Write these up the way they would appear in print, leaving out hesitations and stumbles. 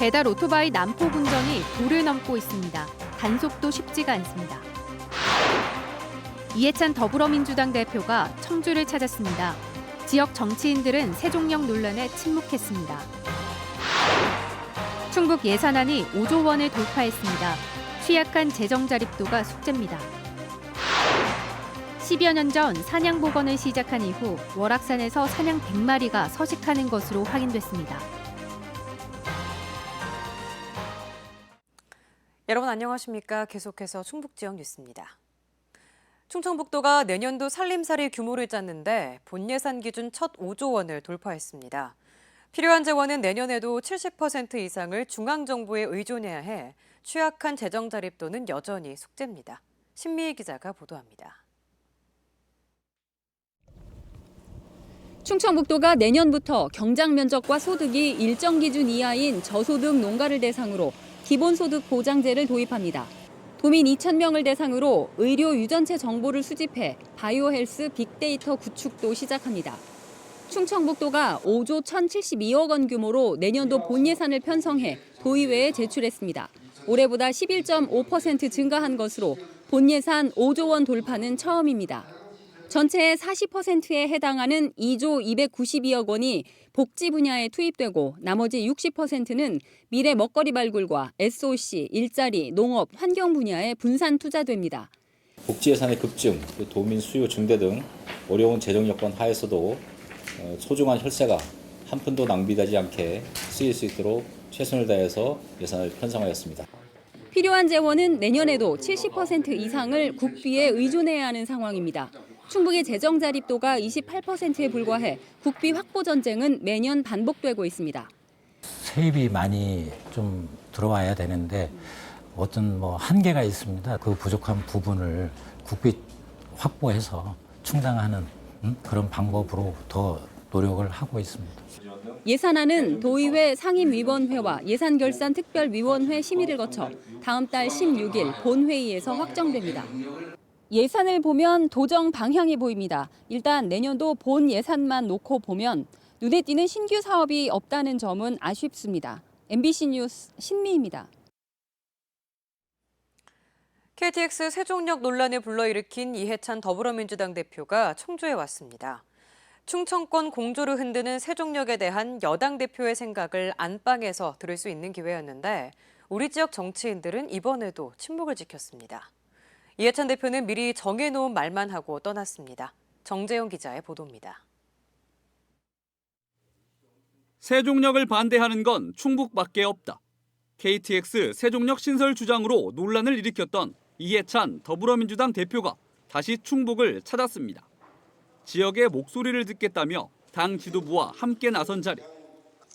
배달 오토바이 난폭 운전이 도를 넘고 있습니다. 단속도 쉽지가 않습니다. 이해찬 더불어민주당 대표가 청주를 찾았습니다. 지역 정치인들은 세종역 논란에 침묵했습니다. 충북 예산안이 5조 원을 돌파했습니다. 취약한 재정 자립도가 숙제입니다. 10여 년 전 사냥 복원을 시작한 이후 월악산에서 사냥 100마리가 서식하는 것으로 확인됐습니다. 여러분 안녕하십니까? 계속해서 충북 지역 뉴스입니다. 충청북도가 내년도 살림살이 규모를 짰는데 본 예산 기준 첫 5조 원을 돌파했습니다. 필요한 재원은 내년에도 70% 이상을 중앙정부에 의존해야 해 취약한 재정 자립도는 여전히 숙제입니다. 신미희 기자가 보도합니다. 충청북도가 내년부터 경장 면적과 소득이 일정 기준 이하인 저소득 농가를 대상으로 기본소득 보장제를 도입합니다. 도민 2,000명을 대상으로 의료 유전체 정보를 수집해 바이오 헬스 빅데이터 구축도 시작합니다. 충청북도가 5조 1,072억 원 규모로 내년도 본 예산을 편성해 도의회에 제출했습니다. 올해보다 11.5% 증가한 것으로 본 예산 5조 원 돌파는 처음입니다. 전체의 40%에 해당하는 2조 292억 원이 복지 분야에 투입되고 나머지 60%는 미래 먹거리 발굴과 SOC, 일자리, 농업, 환경 분야에 분산 투자됩니다. 복지 예산의 급증, 도민 수요 증대 등 어려운 재정 여건 하에서도 소중한 혈세가 한 푼도 낭비되지 않게 쓰일 수 있도록 최선을 다해서 예산을 편성하였습니다. 필요한 재원은 내년에도 70% 이상을 국비에 의존해야 하는 상황입니다. 충북의 재정 자립도가 28%에 불과해 국비 확보 전쟁은 매년 반복되고 있습니다. 세입이 많이 좀 들어와야 되는데 어떤 한계가 있습니다. 그 부족한 부분을 국비 확보해서 충당하는 그런 방법으로 더 노력을 하고 있습니다. 예산안은 도의회 상임위원회와 예산결산특별위원회 심의를 거쳐 다음 달 16일 본회의에서 확정됩니다. 예산을 보면 도정 방향이 보입니다. 일단 내년도 본 예산만 놓고 보면 눈에 띄는 신규 사업이 없다는 점은 아쉽습니다. MBC 뉴스 신미입니다. KTX 세종역 논란을 불러일으킨 이해찬 더불어민주당 대표가 청주에 왔습니다. 충청권 공조를 흔드는 세종역에 대한 여당 대표의 생각을 안방에서 들을 수 있는 기회였는데 우리 지역 정치인들은 이번에도 침묵을 지켰습니다. 이해찬 대표는 미리 정해놓은 말만 하고 떠났습니다. 정재영 기자의 보도입니다. 세종역을 반대하는 건 충북밖에 없다. KTX 세종역 신설 주장으로 논란을 일으켰던 이해찬 더불어민주당 대표가 다시 충북을 찾았습니다. 지역의 목소리를 듣겠다며 당 지도부와 함께 나선 자리.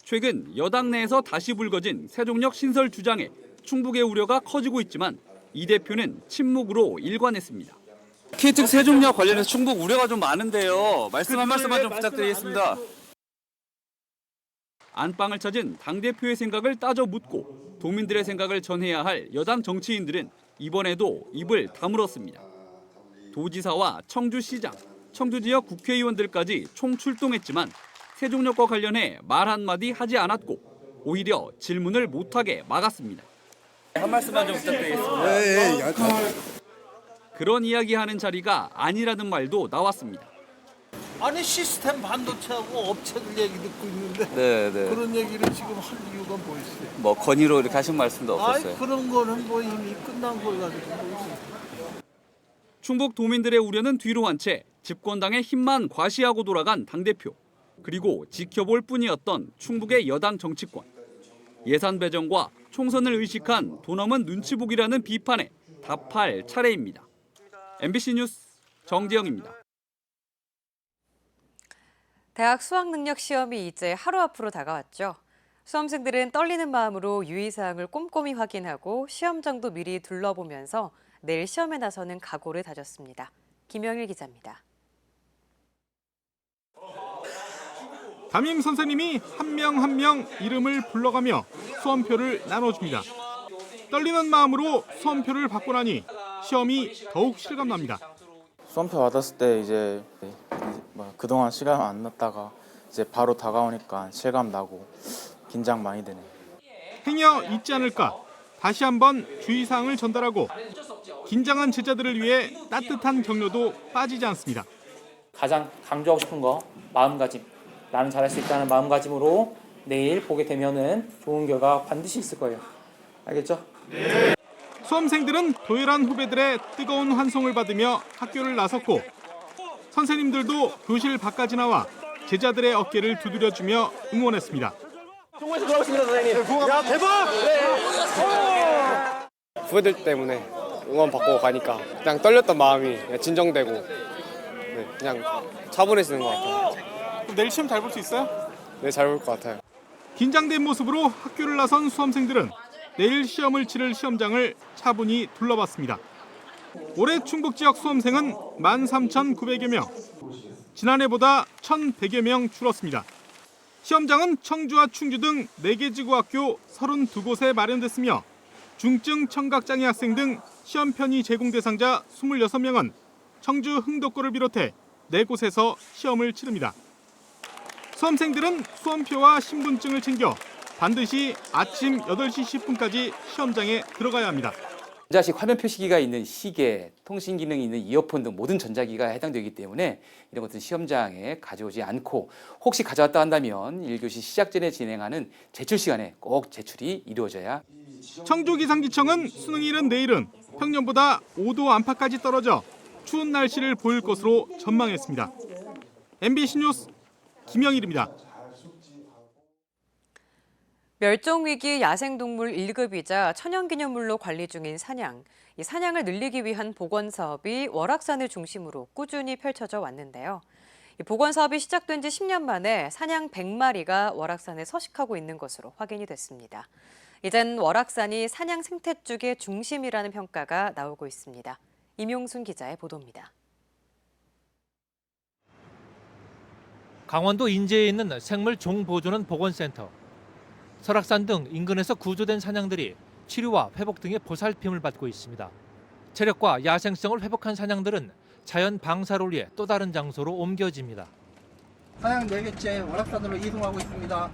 최근 여당 내에서 다시 불거진 세종역 신설 주장에 충북의 우려가 커지고 있지만 이 대표는 침묵으로 일관했습니다. KTX 세종역 관련해서 충북 우려가 좀 많은데요. 말씀 한 말씀만 좀 부탁드리겠습니다. 안방을 찾은 당대표의 생각을 따져 묻고 도민들의 생각을 전해야 할 여당 정치인들은 이번에도 입을 다물었습니다. 도지사와 청주시장, 청주지역 국회의원들까지 총출동했지만 세종역과 관련해 말 한마디 하지 않았고 오히려 질문을 못하게 막았습니다. 한 말씀만 좀 부탁드리겠습니다. 그런 이야기하는 자리가 아니라는 말도 나왔습니다. 아니 시스템 반도체하고 업체들 얘기 듣고 있는데 네. 그런 얘기를 지금 할 이유가 뭐 있어요? 건의로 이렇게 하신 말씀도 없었어요. 그런 거는 뭐 이미 끝난 걸 가지고 뭐 있어요. 충북 도민들의 우려는 뒤로 한 채 집권당의 힘만 과시하고 돌아간 당대표, 그리고 지켜볼 뿐이었던 충북의 여당 정치권. 예산 배정과 총선을 의식한 돈 없는 눈치 보기라는 비판에 답할 차례입니다. MBC 뉴스 정재영입니다. 대학 수학능력 시험이 이제 하루 앞으로 다가왔죠. 수험생들은 떨리는 마음으로 유의사항을 꼼꼼히 확인하고 시험장도 미리 둘러보면서 내일 시험에 나서는 각오를 다졌습니다. 김영일 기자입니다. 담임 선생님이 한 명 한 명 이름을 불러가며 수험표를 나눠줍니다. 떨리는 마음으로 수험표를 받고 나니 시험이 더욱 실감납니다. 수험표 받았을 때 이제 그동안 시간 안 났다가 이제 바로 다가오니까 실감 나고 긴장 많이 되네요. 행여 있지 않을까 다시 한번 주의사항을 전달하고 긴장한 제자들을 위해 따뜻한 격려도 빠지지 않습니다. 가장 강조하고 싶은 거 마음가짐. 나는 잘할 수 있다는 마음가짐으로 내일 보게 되면은 좋은 결과 반드시 있을 거예요. 알겠죠? 네. 수험생들은 도열한 후배들의 뜨거운 환송을 받으며 학교를 나섰고 선생님들도 교실 밖까지 나와 제자들의 어깨를 두드려주며 응원했습니다. 정말 고맙습니다, 선생님. 야, 대박! 후배들 때문에 응원받고 가니까 그냥 떨렸던 마음이 그냥 진정되고 그냥 차분해지는 것 같아요. 내일 시험 잘 볼 수 있어요? 네, 잘 볼 것 같아요. 긴장된 모습으로 학교를 나선 수험생들은 내일 시험을 치를 시험장을 차분히 둘러봤습니다. 올해 충북 지역 수험생은 13,900여 명, 지난해보다 1,100여 명 줄었습니다. 시험장은 청주와 충주 등 4개 지구학교 32곳에 마련됐으며 중증 청각장애 학생 등 시험 편의 제공 대상자 26명은 청주 흥덕고를 비롯해 4곳에서 시험을 치릅니다. 수험생들은 수험표와 신분증을 챙겨 반드시 아침 8시 10분까지 시험장에 들어가야 합니다. 전자식 화면 표시기가 있는 시계, 통신 기능이 있는 이어폰 등 모든 전자기가 해당되기 때문에 이런 것들은 시험장에 가져오지 않고 혹시 가져왔다 한다면 1교시 시작 전에 진행하는 제출 시간에 꼭 제출이 이루어져야. 청주기상지청은 수능일은 내일은 평년보다 5도 안팎까지 떨어져 추운 날씨를 보일 것으로 전망했습니다. MBC 뉴스 김영일입니다. 멸종위기 야생동물 1급이자 천연기념물로 관리 중인 사냥. 이 사냥을 늘리기 위한 복원사업이 월악산을 중심으로 꾸준히 펼쳐져 왔는데요. 이 복원사업이 시작된 지 10년 만에 사냥 100마리가 월악산에 서식하고 있는 것으로 확인이 됐습니다. 이젠 월악산이 사냥 생태축의 중심이라는 평가가 나오고 있습니다. 임용순 기자의 보도입니다. 강원도 인제에 있는 생물 종보존원 복원센터. 설악산 등 인근에서 구조된 사냥들이 치료와 회복 등의 보살핌을 받고 있습니다. 체력과 야생성을 회복한 사냥들은 자연 방사를 위해 또 다른 장소로 옮겨집니다. 사냥 4개째 월악산으로 이동하고 있습니다.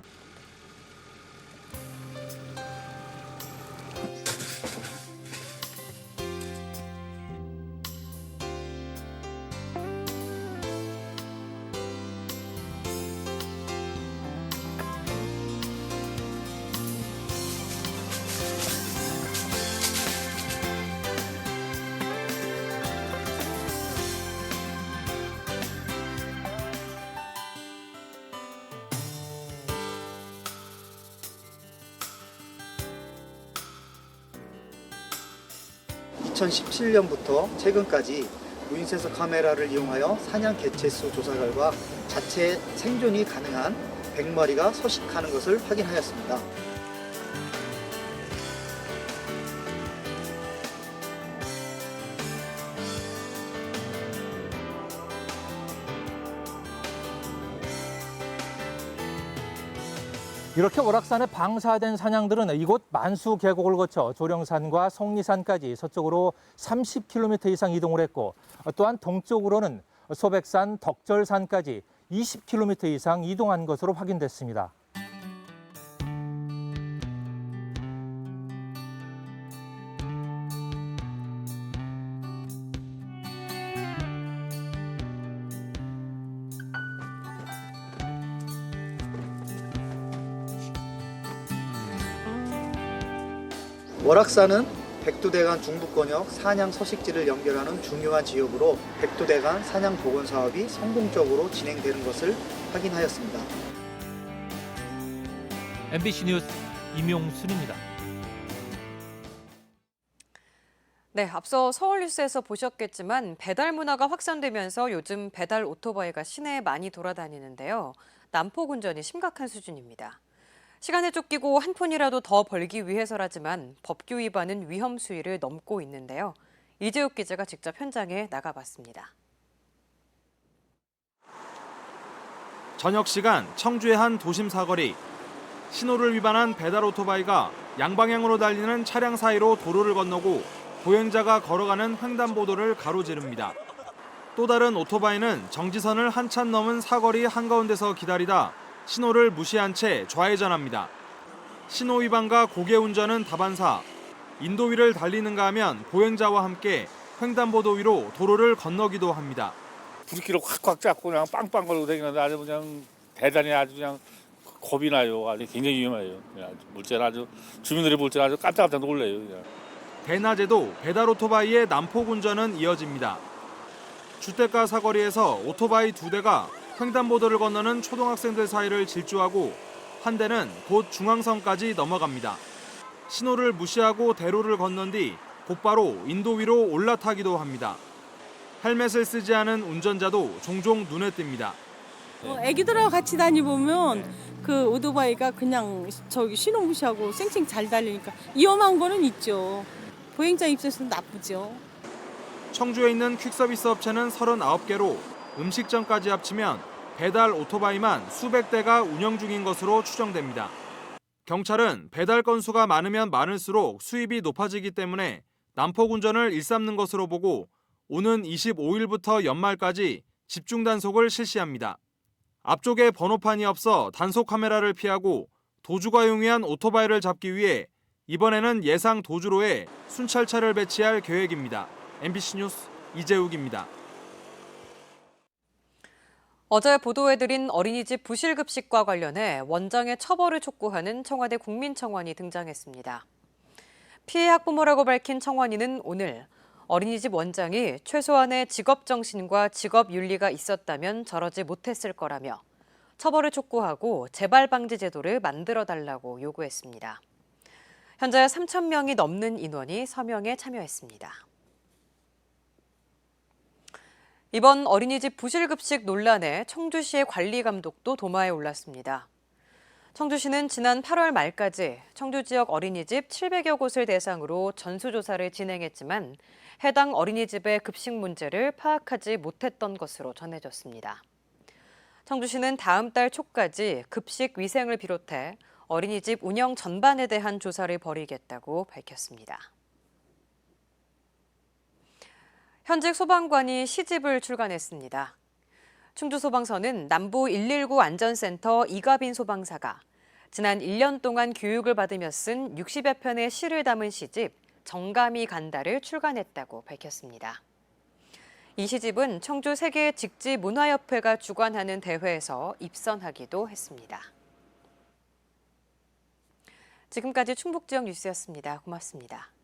(2017년부터) 최근까지 무인센서 카메라를 이용하여 사냥 개체수 조사 결과 자체 생존이 가능한 100마리가 서식하는 것을 확인하였습니다. 이렇게 월악산에 방사된 사냥들은 이곳 만수 계곡을 거쳐 조령산과 속리산까지 서쪽으로 30km 이상 이동을 했고 또한 동쪽으로는 소백산, 덕절산까지 20km 이상 이동한 것으로 확인됐습니다. 월악산은 백두대간 중부권역 사냥 서식지를 연결하는 중요한 지역으로 백두대간 사냥 복원 사업이 성공적으로 진행되는 것을 확인하였습니다. MBC 뉴스 임용순입니다. 네, 앞서 서울 뉴스에서 보셨겠지만 배달 문화가 확산되면서 요즘 배달 오토바이가 시내에 많이 돌아다니는데요. 난폭 운전이 심각한 수준입니다. 시간에 쫓기고 한 푼이라도 더 벌기 위해서라지만 법규 위반은 위험 수위를 넘고 있는데요. 이재욱 기자가 직접 현장에 나가봤습니다. 저녁 시간 청주의 한 도심 사거리. 신호를 위반한 배달 오토바이가 양방향으로 달리는 차량 사이로 도로를 건너고 보행자가 걸어가는 횡단보도를 가로지릅니다. 또 다른 오토바이는 정지선을 한참 넘은 사거리 한가운데서 기다리다 신호를 무시한 채 좌회전합니다. 신호 위반과 고개 운전은 다반사, 인도 위를 달리는가 하면 보행자와 함께 횡단보도 위로 도로를 건너기도 합니다. 브레이크를 꽉꽉 잡고 그냥 빵빵 걸고 다니는데 아주 그냥 대단히 아주 그냥 겁이 나요. 아주 굉장히 위험해요. 볼 때는 아주 주민들이 볼 때는 아주 깜짝깜짝 놀래요. 그냥. 대낮에도 배달 오토바이의 난폭 운전은 이어집니다. 주택가 사거리에서 오토바이 2대가 횡단보도를 건너는 초등학생들 사이를 질주하고 한 대는 곧 중앙선까지 넘어갑니다. 신호를 무시하고 대로를 건넌 뒤 곧바로 인도 위로 올라타기도 합니다. 헬멧을 쓰지 않은 운전자도 종종 눈에 띕니다. 애기들하고 같이 다니보면 그 오토바이가 그냥 신호 무시하고 쌩쌩 잘 달리니까 위험한 거는 있죠. 보행자 입장에서는 나쁘죠. 청주에 있는 퀵서비스 업체는 39개로 음식점까지 합치면 배달 오토바이만 수백 대가 운영 중인 것으로 추정됩니다. 경찰은 배달 건수가 많으면 많을수록 수입이 높아지기 때문에 난폭 운전을 일삼는 것으로 보고 오는 25일부터 연말까지 집중 단속을 실시합니다. 앞쪽에 번호판이 없어 단속 카메라를 피하고 도주가 용이한 오토바이를 잡기 위해 이번에는 예상 도주로에 순찰차를 배치할 계획입니다. MBC 뉴스 이재욱입니다. 어제 보도해드린 어린이집 부실급식과 관련해 원장의 처벌을 촉구하는 청와대 국민청원이 등장했습니다. 피해 학부모라고 밝힌 청원인은 오늘 어린이집 원장이 최소한의 직업정신과 직업윤리가 있었다면 저러지 못했을 거라며 처벌을 촉구하고 재발방지 제도를 만들어달라고 요구했습니다. 현재 3,000명이 넘는 인원이 서명에 참여했습니다. 이번 어린이집 부실급식 논란에 청주시의 관리감독도 도마에 올랐습니다. 청주시는 지난 8월 말까지 청주 지역 어린이집 700여 곳을 대상으로 전수조사를 진행했지만 해당 어린이집의 급식 문제를 파악하지 못했던 것으로 전해졌습니다. 청주시는 다음 달 초까지 급식 위생을 비롯해 어린이집 운영 전반에 대한 조사를 벌이겠다고 밝혔습니다. 현직 소방관이 시집을 출간했습니다. 충주소방서는 남부 119 안전센터 이가빈 소방사가 지난 1년 동안 교육을 받으며 쓴 60여 편의 시를 담은 시집 정감이 간다를 출간했다고 밝혔습니다. 이 시집은 청주 세계 직지 문화협회가 주관하는 대회에서 입선하기도 했습니다. 지금까지 충북 지역 뉴스였습니다. 고맙습니다.